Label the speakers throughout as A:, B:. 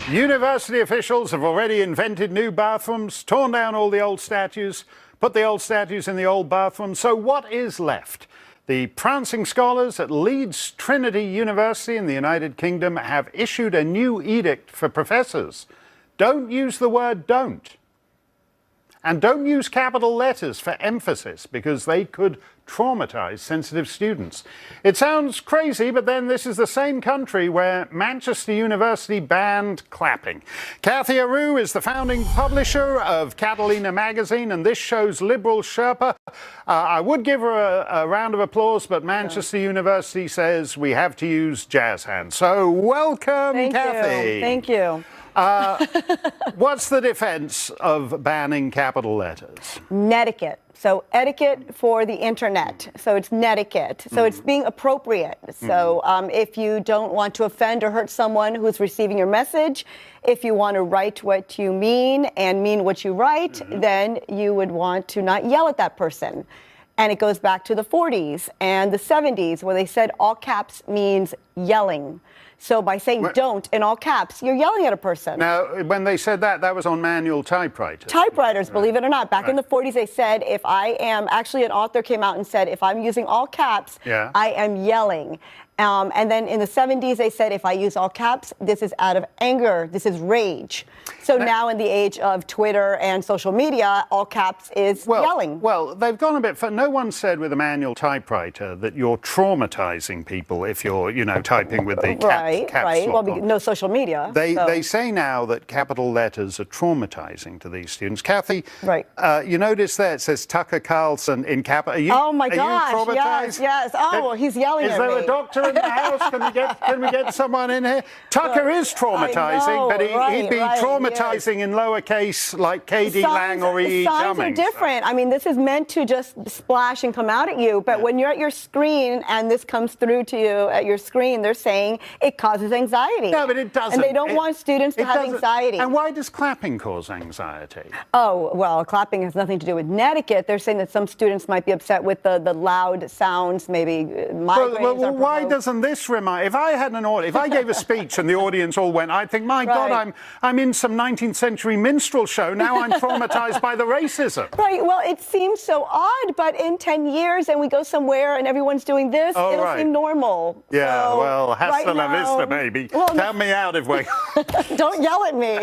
A: University officials have already invented new bathrooms, torn down all the old statues, put the old statues in the old bathrooms. So what is left? The prancing scholars at Leeds Trinity University in the United Kingdom have issued a new edict for professors. Don't use the word don't. And don't use capital letters for emphasis because they could traumatize sensitive students. It sounds crazy, but then this is the same country where Manchester University banned clapping. Cathy Areu is the founding publisher of Catalina magazine, and this show's liberal Sherpa. I would give her a round of applause, but Manchester University says we have to use jazz hands. So welcome, Cathy.
B: Thank you.
A: What's the defense of banning capital letters?
B: Netiquette. So etiquette for the internet. So it's netiquette. So it's being appropriate. So if you don't want to offend or hurt someone who's receiving your message, if you want to write what you mean and mean what you write, then you would want to not yell at that person. And it goes back to the 40s and the 70s where they said all caps means yelling. So by saying don't in all caps, you're yelling at a person.
A: Now, when they said that, that was on manual typewriters.
B: Typewriters, believe it or not. Back in the 40s, they said if I am, actually an author came out and said, if I'm using all caps, I am yelling. And then in the 70s, they said, if I use all caps, this is out of anger, this is rage. So now in the age of Twitter and social media, all caps is yelling.
A: Well, they've gone a bit far. No one said with a manual typewriter that you're traumatizing people if you're, you know, typing with the caps lock on.
B: No social media.
A: They say now that capital letters are traumatizing to these students. Cathy, you notice there it says Tucker Carlson in capital.
B: Oh my gosh!
A: Are you traumatized?
B: Yes. Oh, he's yelling at me.
A: Is there a doctor in the house? Can we get someone in here? Tucker is traumatizing, but he'd be traumatizing in lowercase like KD Lang or E.
B: Signs are different. I mean, this is meant to just splash and come out at you, but when you're at your screen and this comes through to you at your screen, they're saying it causes anxiety.
A: No, but it doesn't.
B: And they don't want students to have anxiety.
A: And why does clapping cause anxiety?
B: Oh, well, clapping has nothing to do with netiquette. They're saying that some students might be upset with the loud sounds, maybe migraines.
A: Well, why doesn't this remind? If I had an audience, if I gave a speech and the audience all went, I'd think, my God, I'm in some 19th century minstrel show. Now I'm traumatized by the racism.
B: Right. Well, it seems so odd, but in 10 years and we go somewhere and everyone's doing this, it'll seem normal.
A: Yeah,
B: so,
A: well, hasta la vista, baby. Well, count me out if we...
B: Don't yell at me.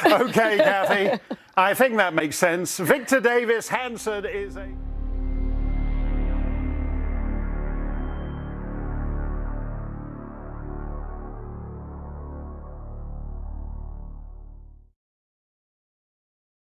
A: Okay, Cathy. I think that makes sense. Victor Davis Hanson is a...